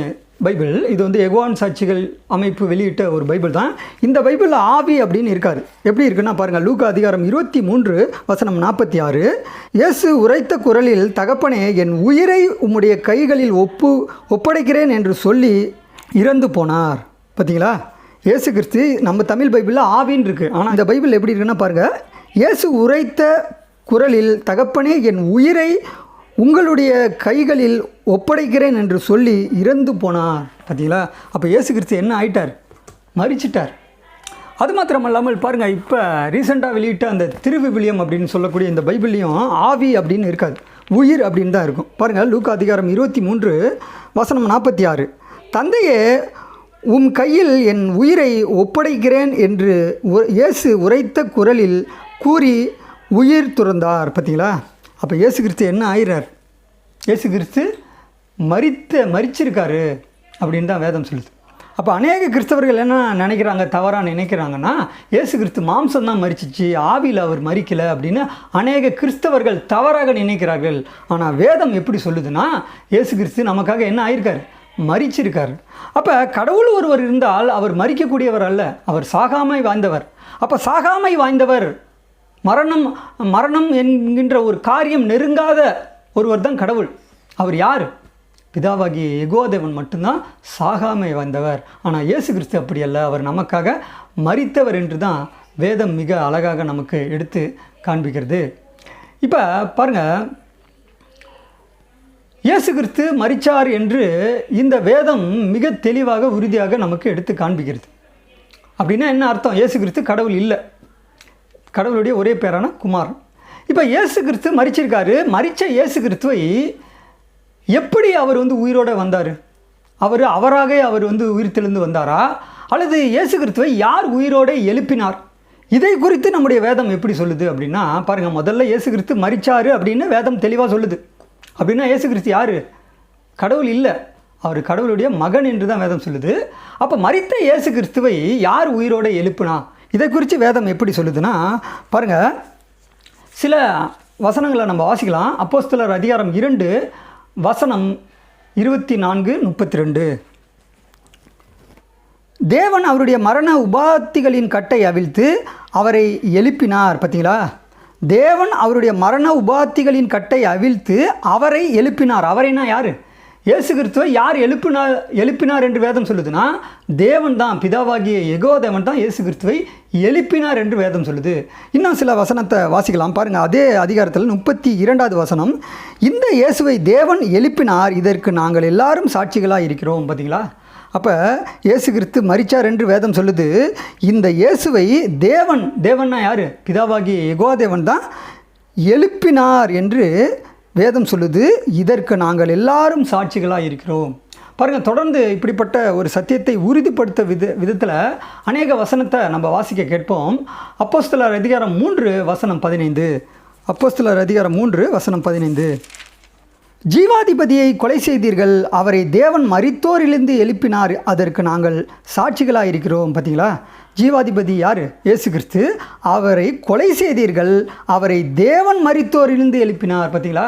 பைபிள். இது வந்து யெகோவாவின் சாட்சிகள் அமைப்பு வெளியிட்ட ஒரு பைபிள் தான். இந்த பைபிளில் ஆவி அப்படின்னு இருக்காரு. எப்படி இருக்குன்னா பாருங்கள், லூக்கா அதிகாரம் 23 வசனம் 46. இயேசு உரைத்த குரலில், தகப்பனே, என் உயிரை உம்முடைய கைகளில் ஒப்படைக்கிறேன் என்று சொல்லி இறந்து போனார். பார்த்தீங்களா, இயேசு கிறிஸ்து நம்ம தமிழ் பைபிளில் ஆவின்னு இருக்குது. ஆனால் இந்த பைபிள் எப்படி இருக்குன்னா பாருங்கள், இயேசு உரைத்த குரலில், தகப்பனே, என் உயிரை உங்களுடைய கைகளில் ஒப்படைக்கிறேன் என்று சொல்லி இறந்து போனார். பார்த்தீங்களா, அப்போ இயேசு கிறிஸ்து என்ன ஆயிட்டார்? மரிச்சிட்டார். அது மாத்திரமல்லாமல் பாருங்கள், இப்போ ரீசெண்டாக வெளியிட்ட அந்த திருவிவிலியம் அப்படின்னு சொல்லக்கூடிய இந்த பைபிள்லேயும் ஆவி அப்படின்னு இருக்காது, உயிர் அப்படின்னு தான் இருக்கும். பாருங்கள், லூக்கா அதிகாரம் 23 வசனம் 46. தந்தையே, உம் கையில் என் உயிரை ஒப்படைக்கிறேன் என்று இயேசு உரைத்த குரலில் கூறி உயிர் துறந்தார். பார்த்தீங்களா, அப்போ இயேசு கிறிஸ்து என்ன ஆயிறார்? இயேசு கிறிஸ்து மரிச்சிருக்காரு அப்படின்னு தான் வேதம் சொல்லுது. அப்போ அநேக கிறிஸ்தவர்கள் என்ன நினைக்கிறாங்க, தவறாக நினைக்கிறாங்கன்னா, இயேசு கிறிஸ்து மாம்சம் தான் மரிச்சிச்சு, ஆவியில் அவர் மரிக்கலை அப்படின்னு அநேக கிறிஸ்தவர்கள் தவறாக நினைக்கிறார்கள். ஆனால் வேதம் எப்படி சொல்லுதுன்னா, இயேசு கிறிஸ்து நமக்காக என்ன ஆயிருக்கார்? மரிச்சிருக்கார். அப்போ கடவுள் ஒருவர் இருந்தால் அவர் மரிக்கக்கூடியவர் அல்ல, அவர் சாகாமை வாய்ந்தவர். அப்போ சாகாமை வாய்ந்தவர், மரணம் என்கின்ற ஒரு காரியம் நெருங்காத ஒருவர் தான் கடவுள். அவர் யார்? பிதாவாகிய யெகோவா தேவன் மட்டும்தான் சாகாமை வாய்ந்தவர். ஆனால் இயேசு கிறிஸ்து அப்படி அல்ல, அவர் நமக்காக மரித்தவர் என்று தான் வேதம் மிக அழகாக நமக்கு எடுத்து காண்பிக்கிறது. இப்போ பாருங்கள், இயேசு கிறிஸ்து மரித்தார் என்று இந்த வேதம் மிக தெளிவாக உறுதியாக நமக்கு எடுத்து காண்பிக்கிறது. அப்படின்னா என்ன அர்த்தம்? இயேசு கிறிஸ்து கடவுள் இல்லை, கடவுளுடைய ஒரே பேரான குமாரன். இப்போ இயேசு கிறிஸ்து மரிச்சிருக்காரு. மரித்த இயேசு கிறிஸ்துவை எப்படி அவர் வந்து உயிரோடு வந்தார்? அவராக அவர் வந்து உயிர்த்தெழுந்து வந்தாரா, அல்லது இயேசு கிறிஸ்துவை யார் உயிரோடு எழுப்பினார்? இதை குறித்து நம்முடைய வேதம் எப்படி சொல்லுது அப்படின்னா பாருங்கள், முதல்ல இயேசு கிறிஸ்து மரித்தார் அப்படின்னு வேதம் தெளிவாக சொல்லுது. அப்படின்னா இயேசு கிறிஸ்து யார்? கடவுள் இல்லை, அவர் கடவுளுடைய மகன் என்று தான் வேதம் சொல்லுது. அப்போ மரித்த இயேசு கிறிஸ்துவை யார் உயிரோடு எழுப்பினா? இதை குறித்து வேதம் எப்படி சொல்லுதுன்னா பாருங்கள், சில வசனங்களை நம்ம வாசிக்கலாம். அப்போஸ்தலர் அதிகாரம் 2 வசனம் 24-32. தேவன் அவருடைய மரண உபாத்திகளின் கட்டை அவிழ்த்து அவரை எழுப்பினார். பார்த்தீங்களா, தேவன் அவருடைய மரண உபாத்திகளின் கட்டை அவிழ்த்து அவரை எழுப்பினார். அவரைனா யார்? இயேசு கிறிஸ்துவை யார் எழுப்பினார் என்று வேதம் சொல்லுதுன்னா தேவன் தான், பிதாவாகிய யெகோவா தேவன் தான் இயேசு கிறிஸ்துவை எழுப்பினார் என்று வேதம் சொல்லுது. இன்னும் சில வசனத்தை வாசிக்கலாம் பாருங்கள். அதே அதிகாரத்தில் 32வது வசனம், இந்த இயேசுவை தேவன் எழுப்பினார், இதற்கு நாங்கள் எல்லாரும் சாட்சிகளாக இருக்கிறோம். பார்த்தீங்களா, அப்போ இயேசு கிறிஸ்து மரித்தார் என்று வேதம் சொல்லுது. இந்த இயேசுவை தேவன்னா யார்? பிதாவாகிய யெகோவா தேவன் தான் எழுப்பினார் என்று வேதம் சொல்லுது. இதற்கு நாங்கள் எல்லாரும் சாட்சிகளாக இருக்கிறோம். பாருங்கள், தொடர்ந்து இப்படிப்பட்ட ஒரு சத்தியத்தை உறுதிப்படுத்த விதத்தில் அநேக வசனத்தை நம்ம வாசிக்க கேட்போம். அப்போஸ்தலர் அதிகாரம் 3 வசனம் 15. அப்போஸ்தலர் அதிகாரம் 3 வசனம் 15. ஜீவாதிபதியை கொலை செய்தீர்கள், அவரை தேவன் மரித்தோரிலிருந்து எழுப்பினார், அதற்கு நாங்கள் சாட்சிகளாக இருக்கிறோம். பார்த்தீங்களா, ஜீவாதிபதி யார்? இயேசு கிறிஸ்து. அவரை கொலை செய்தீர்கள், அவரை தேவன் மரித்தோரிலிருந்து எழுப்பினார். பார்த்தீங்களா,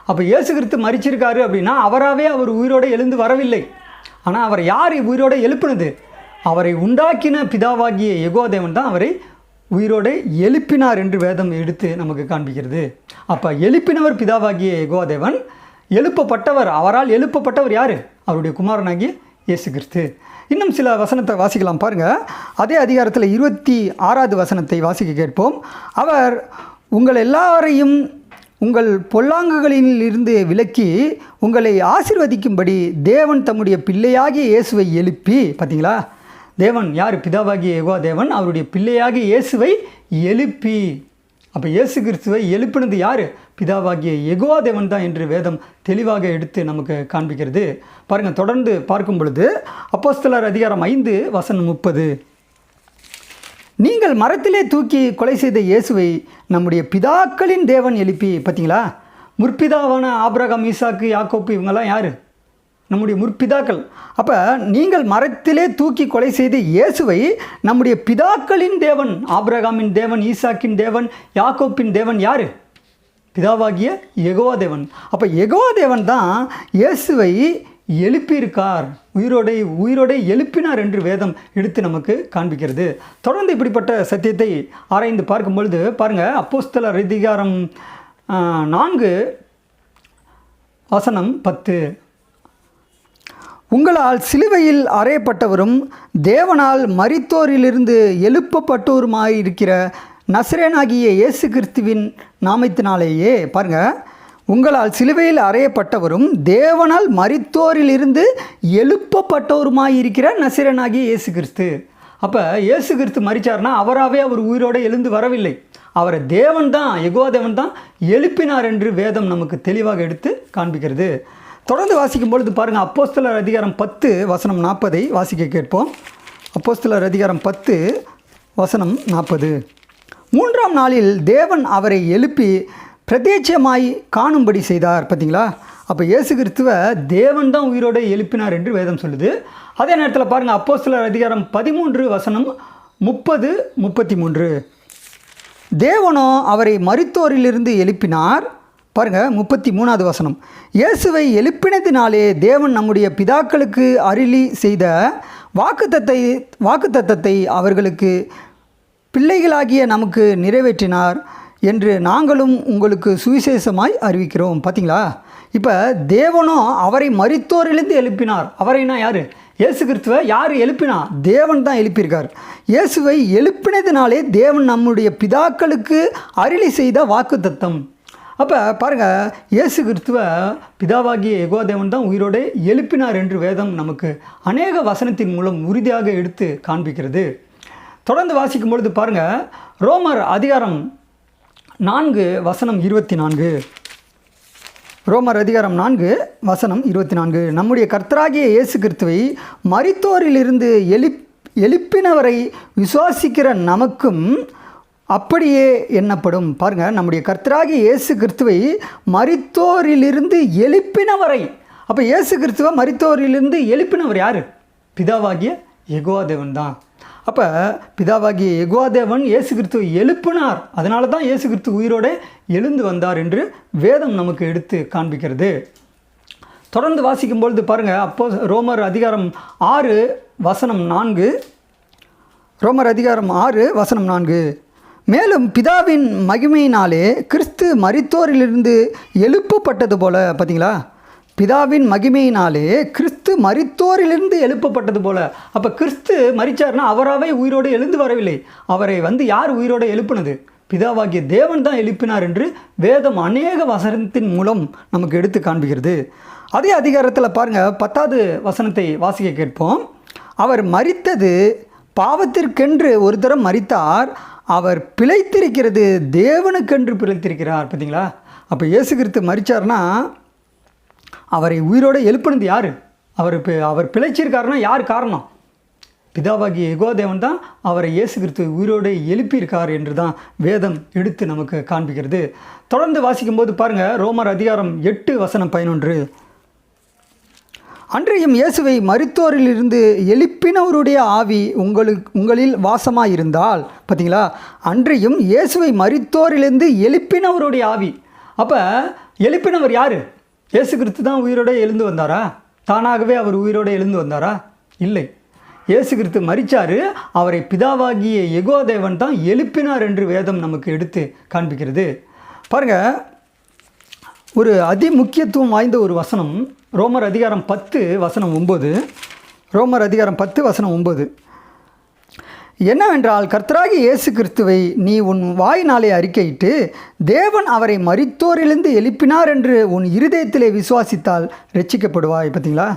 அப்போ இயேசு கிறிஸ்து மரிச்சிருக்காரு அப்படின்னா அவராகவே அவர் உயிரோடு எழுந்து வரவில்லை. ஆனால் அவர் யார் உயிரோடு எழுப்பினது? அவரை உண்டாக்கின பிதாவாகிய யெகோவா தேவன் தான் அவரை உயிரோடு எழுப்பினார் என்று வேதம் எடுத்து நமக்கு காண்பிக்கிறது. அப்போ எழுப்பினவர் பிதாவாகிய யெகோவா தேவன், எழுப்பப்பட்டவர், அவரால் எழுப்பப்பட்டவர் யார்? அவருடைய குமாரனாகிய இயேசு கிறிஸ்து. இன்னும் சில வசனத்தை வாசிக்கலாம் பாருங்கள். அதே அதிகாரத்தில் 26வது வசனத்தை வாசிக்க கேட்போம். அவர் உங்கள் எல்லாரையும் உங்கள் பொல்லாங்குகளில் இருந்து விலக்கி உங்களை ஆசீர்வதிக்கும்படி தேவன் தம்முடைய பிள்ளையாகிய இயேசுவை எழுப்பி. பார்த்தீங்களா, தேவன் யார்? பிதாவாகிய யெகோவா தேவன் அவருடைய பிள்ளையாகிய இயேசுவை எழுப்பி. அப்போ இயேசு கிறிஸ்துவை எழுப்பினது யார்? பிதாவாகிய யெகோவா தேவன் தான் என்று வேதம் தெளிவாக எடுத்து நமக்கு காண்பிக்கிறது. பாருங்கள், தொடர்ந்து பார்க்கும் பொழுது அப்போஸ்தலர் அதிகாரம் 5 வசனம் 30. நீங்கள் மரத்திலே தூக்கி கொலை செய்த இயேசுவை நம்முடைய பிதாக்களின் தேவன் எழுப்பி. பார்த்தீங்களா, முற்பிதாவான ஆபிரகாம், ஈசாக்கு, யாக்கோப்பு இவங்கெல்லாம் யார்? நம்முடைய முற்பிதாக்கள். அப்போ நீங்கள் மரத்திலே தூக்கி கொலை செய்த இயேசுவை நம்முடைய பிதாக்களின் தேவன், ஆபிரகாமின் தேவன், ஈசாக்கின் தேவன், யாக்கோப்பின் தேவன் யார்? பிதாவாகிய யெகோவா தேவன். அப்போ யெகோவா தேவன் தான் இயேசுவை எழுப்பியிருக்கார், உயிரோடே எழுப்பினார் என்று வேதம் எடுத்து நமக்கு காண்பிக்கிறது. தொடர்ந்து இப்படிப்பட்ட சத்தியத்தை ஆராய்ந்து பார்க்கும் பொழுது பாருங்கள், அப்போஸ்தலர் அதிகாரம் 4 வசனம் 10. உங்களால் சிலுவையில் அறையப்பட்டவரும் தேவனால் மரித்தோரிலிருந்து எழுப்பப்பட்டோருமாயிருக்கிற நசரேயனாகிய இயேசு கிறிஸ்துவின் நாமத்தினாலேயே, பாருங்கள், உங்களால் சிலுவையில் அறையப்பட்டவரும் தேவனால் மரித்தோரிலிருந்து எழுப்பப்பட்டவருமாயிருக்கிற நசரேயனாகிய இயேசு கிறிஸ்து. அப்போ இயேசு கிறிஸ்து மரித்தார்னா அவராகவே அவர் உயிரோடு எழுந்து வரவில்லை, அவரை தேவன் தான், யெகோவா தேவன் தான் எழுப்பினார் என்று வேதம் நமக்கு தெளிவாக எடுத்து காண்பிக்கிறது. தொடர்ந்து வாசிக்கும் பொழுது பாருங்கள், அப்போஸ்தலர் அதிகாரம் 10 வசனம் 40 வாசிக்க கேட்போம். அப்போஸ்தலர் அதிகாரம் 10 வசனம் 40. 3ஆம் நாளில் தேவன் அவரை எழுப்பி பிரத்யட்சமாய் காணும்படி செய்தார். பார்த்தீங்களா? அப்போ இயேசு கிறிஸ்துவை தேவன் தான் உயிரோடு எழுப்பினார் என்று வேதம் சொல்லுது. அதே நேரத்தில் பாருங்கள், அப்போஸ்தலர் அதிகாரம் 13 வசனம் 30, 33. தேவனோ அவரை மரித்தோரிலிருந்து எழுப்பினார். பாருங்கள், 33வது வசனம். இயேசுவை எழுப்பினதினாலே தேவன் நம்முடைய பிதாக்களுக்கு அருளி செய்த வாக்குத்தத்தத்தை அவர்களுக்கு பிள்ளைகளாகிய நமக்கு நிறைவேற்றினார் என்று நாங்களும் உங்களுக்கு சுவிசேஷமாய் அறிவிக்கிறோம். பார்த்தீங்களா? இப்போ தேவனோ அவரை மரித்தோரிலிருந்து எழுப்பினார். அவரைனா யார்? இயேசு கிறிஸ்துவை யார் எழுப்பினா? தேவன் தான் எழுப்பியிருக்கார். இயேசுவை எழுப்பினதினாலே தேவன் நம்முடைய பிதாக்களுக்கு அருளி செய்த வாக்குத்தத்தம். அப்போ பாருங்கள், இயேசு கிறிஸ்துவை பிதாவாகிய யெகோவா தேவன் தான் உயிரோடு எழுப்பினார் என்று வேதம் நமக்கு அநேக வசனத்தின் மூலம் உறுதியாக எடுத்து காண்பிக்கிறது. தொடர்ந்து வாசிக்கும் பொழுது பாருங்கள், ரோமர் அதிகாரம் 4 வசனம் 24. ரோமர் அதிகாரம் 4 வசனம் 24. நம்முடைய கர்த்தராகிய இயேசு கிறிஸ்துவை மரித்தோரிலிருந்து எழுப்பினவரை விசுவாசிக்கிற நமக்கும் அப்படியே எண்ணப்படும். பாருங்கள், நம்முடைய கர்த்தராகிய இயேசு கிறிஸ்துவை மரித்தோரிலிருந்து எழுப்பினவரை. அப்போ இயேசு கிறிஸ்துவை மரித்தோரிலிருந்து எழுப்பினவர் யார்? பிதாவாகிய யெகோவா தேவன் தான். அப்போ பிதாவாகிய யெகோவா தேவன் இயேசு கிறிஸ்துவை எழுப்பினார். அதனால தான் இயேசு கிறிஸ்து உயிரோடு எழுந்து வந்தார் என்று வேதம் நமக்கு எடுத்து காண்பிக்கிறது. தொடர்ந்து வாசிக்கும் பொழுது பாருங்கள், அப்போ ரோமர் அதிகாரம் 6 வசனம் 4. ரோமர் அதிகாரம் 6 வசனம் 4. மேலும் பிதாவின் மகிமையினாலே கிறிஸ்து மரித்தோரிலிருந்து எழுப்பப்பட்டது போல. பார்த்தீங்களா? பிதாவின் மகிமையினாலே கிறிஸ்து மரித்தோரிலிருந்து எழுப்பப்பட்டது போல. அப்போ கிறிஸ்து மரித்தார்னா அவராகவே உயிரோடு எழுந்து வரவில்லை, அவரை யார் உயிரோடு எழுப்பினது? பிதாவாகிய தேவன் தான் எழுப்பினார் என்று வேதம் அநேக வசனத்தின் மூலம் நமக்கு எடுத்து காண்பிக்கிறது. அதே அதிகாரத்தில் பாருங்கள், 10வது வசனத்தை வாசிக்க கேட்போம். அவர் மரித்தது பாவத்திற்கென்று ஒரு தரம் மரித்தார், அவர் பிழைத்திருக்கிறது தேவனுக்கென்று பிழைத்திருக்கிறார். பார்த்தீங்களா? அப்போ இயேசு கிறிஸ்து மரித்தார்னா அவரை உயிரோடு எழுப்பினது யார்? அவர் பிழைச்சிருக்காருன்னா யார் காரணம்? பிதாவாகிய யெகோவா தேவன் தான் அவரை இயேசு கிறிஸ்து உயிரோடு எழுப்பியிருக்கார் என்று தான் வேதம் எடுத்து நமக்கு காண்பிக்கிறது. தொடர்ந்து வாசிக்கும்போது பாருங்கள், ரோமர் அதிகாரம் 8 வசனம் 11. அன்றையும் இயேசுவை மரித்தோரிலிருந்து எழுப்பினவருடைய ஆவி உங்களில் வாசமாயிருந்தால். பார்த்தீங்களா? அன்றையும் இயேசுவை மரித்தோரிலிருந்து எழுப்பினவருடைய ஆவி. அப்போ எழுப்பினவர் யார்? இயேசு கிறிஸ்து தான் உயிரோடு எழுந்து வந்தாரா? தானாகவே அவர் உயிரோடு எழுந்து வந்தாரா? இல்லை. இயேசு கிறிஸ்து மரித்தார், அவரை பிதாவாகிய யெகோவா தேவன் தான் எழுப்பினார் என்று வேதம் நமக்கு எடுத்து காண்பிக்கிறது. பாருங்கள், ஒரு அதிமுக்கியத்துவம் வாய்ந்த ஒரு வசனம், ரோமர் அதிகாரம் 10 வசனம் 9. ரோமர் அதிகாரம் 10 வசனம் 9. என்னவென்றால், கர்த்தராகிய இயேசு கிறிஸ்துவை நீ உன் வாயினாலே அறிக்கையிட்டு தேவன் அவரை மரித்தோரிலிருந்து எழுப்பினார் என்று உன் இருதயத்திலே விசுவாசித்தால் ரட்சிக்கப்படுவாய். பார்த்தீங்களா?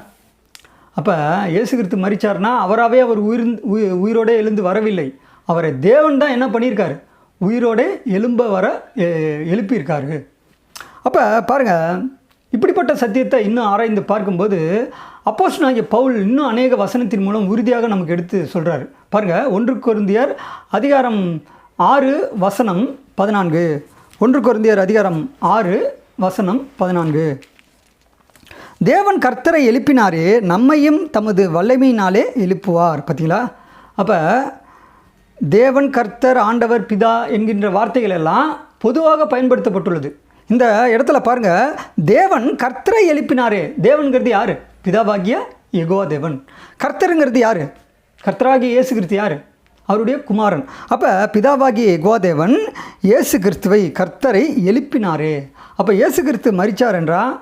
அப்போ இயேசு கிறிஸ்து மரித்தார்னா அவராகவே அவர் உயிரோடே எழுந்து வரவில்லை, அவரை தேவன் தான் என்ன பண்ணியிருக்காரு? உயிரோடே எழுப்பியிருக்காரு. அப்போ பாருங்கள், இப்படிப்பட்ட சத்தியத்தை இன்னும் ஆராய்ந்து பார்க்கும்போது அப்போஸ்தலனாகிய பவுல் இன்னும் அநேக வசனத்தின் மூலம் உறுதியாக நமக்கு எடுத்து சொல்கிறார். பாருங்கள், 1 கொரிந்தியர் அதிகாரம் 6 வசனம் 14. 1 கொரிந்தியர் அதிகாரம் 6 வசனம் 14. தேவன் கர்த்தரை எழுப்பினாரே, நம்மையும் தமது வல்லமையினாலே எழுப்புவார். பார்த்தீங்களா? அப்போ தேவன், கர்த்தர், ஆண்டவர், பிதா என்கின்ற வார்த்தைகள் எல்லாம் பொதுவாக பயன்படுத்தப்பட்டுள்ளது. இந்த இடத்துல பாருங்கள், தேவன் கர்த்தரை எழுப்பினாரே. தேவன்கிறது யார்? பிதாவாகிய யெகோவா தேவன். கர்த்தருங்கிறது யார்? கர்த்தராகிய இயேசு கிறிஸ்து யார்? அவருடைய குமாரன். அப்போ பிதாவாகிய யெகோவா தேவன் இயேசு கிறிஸ்துவை கர்த்தரை எழுப்பினாரே. அப்போ இயேசு கிறிஸ்து மரித்தார் என்றால்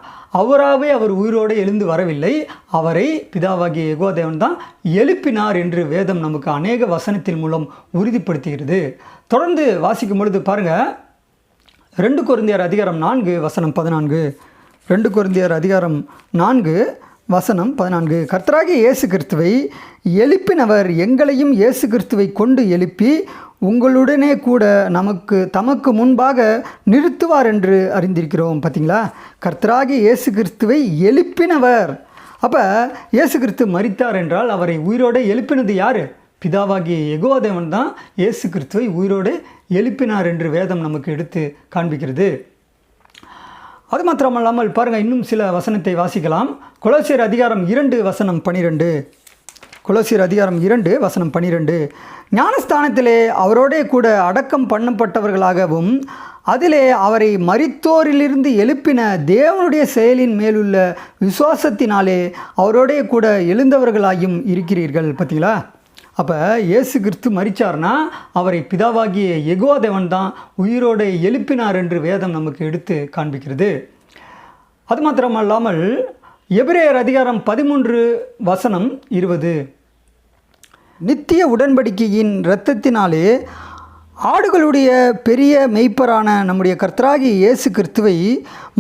அவராகவே அவர் உயிரோடு எழுந்து வரவில்லை, அவரை பிதாவாகிய யெகோவா தேவன் தான் எழுப்பினார் என்று வேதம் நமக்கு அநேக வசனத்தின் மூலம் உறுதிப்படுத்துகிறது. தொடர்ந்து வாசிக்கும் பொழுது பாருங்கள், 2 கொரிந்தியர் அதிகாரம் 4 வசனம் 14. 2 கொரிந்தியர் அதிகாரம் 4 வசனம் 14. கர்த்தராகிய இயேசு கிறிஸ்துவை எழுப்பினவர் எங்களையும் இயேசு கிறிஸ்துவை கொண்டு எழுப்பி உங்களுடனே கூட தமக்கு முன்பாக நிறுத்துவார் என்று அறிந்திருக்கிறோம். பார்த்தீங்களா, கர்த்தராகிய இயேசு கிறிஸ்துவை எழுப்பினவர். அப்போ இயேசு கிறிஸ்து மரித்தார் என்றால் அவரை உயிரோடு எழுப்பினது யார்? பிதாவாகிய யெகோவா தேவன் தான் இயேசு கிறிஸ்துவை உயிரோடு எழுப்பினார் என்று வேதம் நமக்கு எடுத்து காண்பிக்கிறது. அது மாத்திரமல்லாமல் பாருங்கள், இன்னும் சில வசனத்தை வாசிக்கலாம். கொலோசியர் அதிகாரம் 2 வசனம் 12. கொலோசியர் அதிகாரம் 2 வசனம் 12. ஞானஸ்தானத்திலே அவரோடே கூட அடக்கம் பண்ணப்பட்டவர்களாகவும் அதிலே அவரை மரித்தோரிலிருந்து எழுப்பின தேவனுடைய செயலின் மேலுள்ள விசுவாசத்தினாலே அவரோடே கூட எழுந்தவர்களாயும் இருக்கிறீர்கள். பார்த்தீங்களா, அப்போ இயேசு கிறிஸ்து மரித்தார்னா அவரை பிதாவாகிய யெகோவா தேவன் தான் உயிரோடு எழுப்பினார் என்று வேதம் நமக்கு எடுத்து காண்பிக்கிறது. அது மாத்திரமல்லாமல் எபிரேயர் அதிகாரம் 13 வசனம் 20. நித்திய உடன்படிக்கையின் இரத்தத்தினாலே ஆடுகளுடைய பெரிய மெய்ப்பரான நம்முடைய கர்த்தராகிய இயேசு கிறிஸ்துவை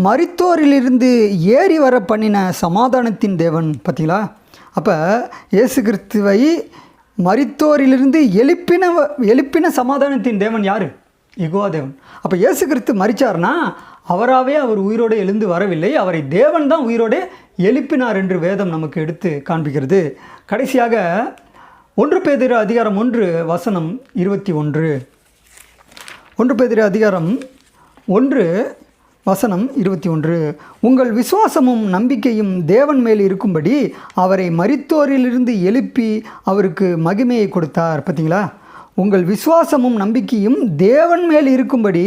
மரித்தோரிலிருந்து ஏறி வர பண்ணின சமாதானத்தின் தேவன். பார்த்தீங்களா, அப்போ இயேசு கிறிஸ்துவை மரித்தோரிலிருந்து எழுப்பின சமாதானத்தின் தேவன் யார்? யெகோவா தேவன். அப்போ இயேசு கிறிஸ்து மரித்தார்னா அவராகவே அவர் உயிரோடு எழுந்து வரவில்லை, அவரை தேவன் தான் உயிரோடு எழுப்பினார் என்று வேதம் நமக்கு எடுத்து காண்பிக்கிறது. கடைசியாக 1 பேதுரு அதிகாரம் 1 வசனம் 21. 1 பேதுரு அதிகாரம் 1 வசனம் 21. உங்கள் விசுவாசமும் நம்பிக்கையும் தேவன் மேல் இருக்கும்படி அவரை மரித்தோரிலிருந்து எழுப்பி அவருக்கு மகிமையை கொடுத்தார். பார்த்தீங்களா, உங்கள் விசுவாசமும் நம்பிக்கையும் தேவன் மேல் இருக்கும்படி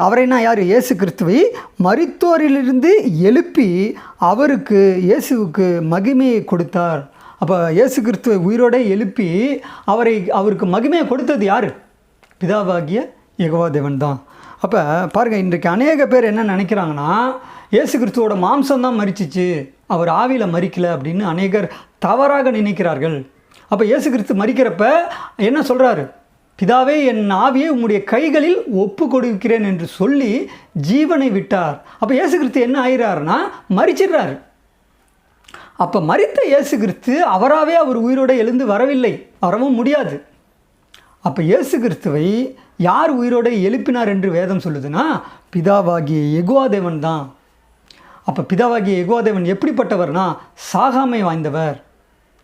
அவரைனா யார்? இயேசு கிறிஸ்துவை மரித்தோரிலிருந்து எழுப்பி இயேசுவுக்கு மகிமையை கொடுத்தார். அப்போ இயேசு கிறிஸ்துவை உயிரோடு எழுப்பி அவருக்கு மகிமையை கொடுத்தது யார்? பிதாவாகிய யெகோவா தேவன் தான். அப்போ பாருங்கள், இன்றைக்கு அநேக பேர் என்ன நினைக்கிறாங்கன்னா, இயேசு கிறிஸ்துவோட மாம்சம்தான் மரிச்சிச்சு, அவர் ஆவியில் மரிக்கலை அப்படின்னு அநேகர் தவறாக நினைக்கிறார்கள். அப்போ இயேசு கிறிஸ்து மரிக்கிறப்ப என்ன சொல்கிறாரு? பிதாவே, என் ஆவியை உம்முடைய கைகளில் ஒப்பு கொடுக்கிறேன் என்று சொல்லி ஜீவனை விட்டார். அப்போ இயேசு கிறிஸ்து என்ன ஆகிறாருன்னா மரிச்சிடுறாரு. அப்போ மரித்த இயேசு கிறிஸ்து அவராகவே அவர் உயிரோடு எழுந்து வரவும் முடியாது. அப்போ இயேசு கிறிஸ்துவை யார் உயிரோடு எழுப்பினார் என்று வேதம் சொல்லுதுன்னா பிதாவாகிய யெகோவா தேவன் தான். அப்போ பிதாவாகிய யெகோவா தேவன் எப்படிப்பட்டவர்னா சாகாமை வாய்ந்தவர்,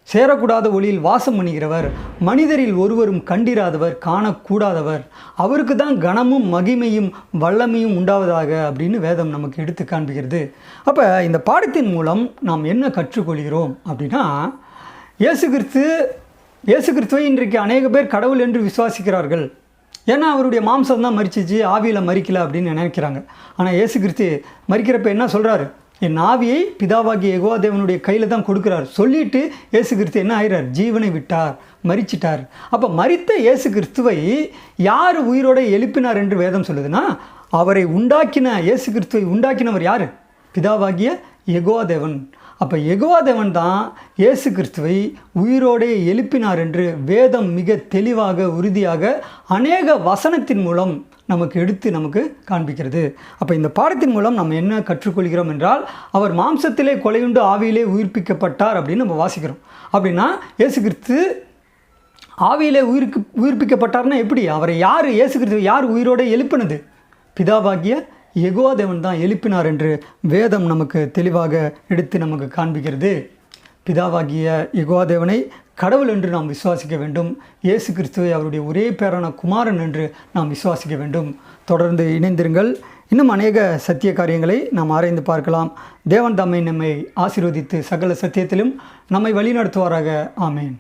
சேரக்கூடாத ஒளியில் வாசம் பண்ணுகிறவர், மனிதரில் ஒருவரும் கண்டிராதவர், காணக்கூடாதவர், அவருக்கு தான் கனமும் மகிமையும் வல்லமையும் உண்டாவதாக அப்படின்னு வேதம் நமக்கு எடுத்து காண்பிக்கிறது. அப்போ இந்த பாடத்தின் மூலம் நாம் என்ன கற்றுக்கொள்கிறோம் அப்படின்னா, இயேசு கிறிஸ்துவை இன்றைக்கு அநேக பேர் கடவுள் என்று விசுவாசிக்கிறார்கள். ஏன்னா அவருடைய மாம்சம் தான் மரிச்சிச்சு, ஆவியில் மரிக்கலை அப்படின்னு நினைக்கிறாங்க. ஆனால் இயேசு கிறிஸ்து மரிக்கிறப்ப என்ன சொல்கிறாரு? என் ஆவியை பிதாவாகிய யெகோவா தேவனுடைய கையில் தான் கொடுக்குறார் சொல்லிட்டு இயேசு கிறிஸ்து என்ன ஆகிறார்? ஜீவனை விட்டார், மரிச்சிட்டார். அப்போ மரித்த இயேசு கிறிஸ்துவை யார் உயிரோடு எழுப்பினார் என்று வேதம் சொல்லுதுன்னா, இயேசு கிறிஸ்துவை உண்டாக்கினவர் யார்? பிதாவாகிய யெகோவா தேவன். அப்போ யெகோவா தேவன் தான் இயேசு கிறிஸ்துவை உயிரோடே எழுப்பினார் என்று வேதம் மிக தெளிவாக உறுதியாக அநேக வசனத்தின் மூலம் நமக்கு காண்பிக்கிறது. அப்போ இந்த பாடத்தின் மூலம் நம்ம என்ன கற்றுக்கொள்கிறோம் என்றால், அவர் மாம்சத்திலே கொலையுண்டு ஆவியிலே உயிர்ப்பிக்கப்பட்டார் அப்படின்னு நம்ம வாசிக்கிறோம். அப்படின்னா இயேசு கிறிஸ்து ஆவியிலே உயிர்ப்பிக்கப்பட்டார்னா எப்படி? இயேசு கிறிஸ்துவை யார் உயிரோடு எழுப்பினது? பிதாவாகிய யெகோவா தேவன் தான் எழுப்பினார் என்று வேதம் நமக்கு தெளிவாக எடுத்து நமக்கு காண்பிக்கிறது. பிதாவாகிய யெகோவா தேவனை கடவுள் என்று நாம் விசுவாசிக்க வேண்டும். இயேசு கிறிஸ்துவை அவருடைய ஒரே பேரான குமாரன் என்று நாம் விசுவாசிக்க வேண்டும். தொடர்ந்து இணைந்திருங்கள். இன்னும் அநேக சத்திய காரியங்களை நாம் ஆராய்ந்து பார்க்கலாம். தேவன் நம்மை ஆசீர்வதித்து சகல சத்தியத்திலும் நம்மை வழிநடத்துவாராக. ஆமேன்.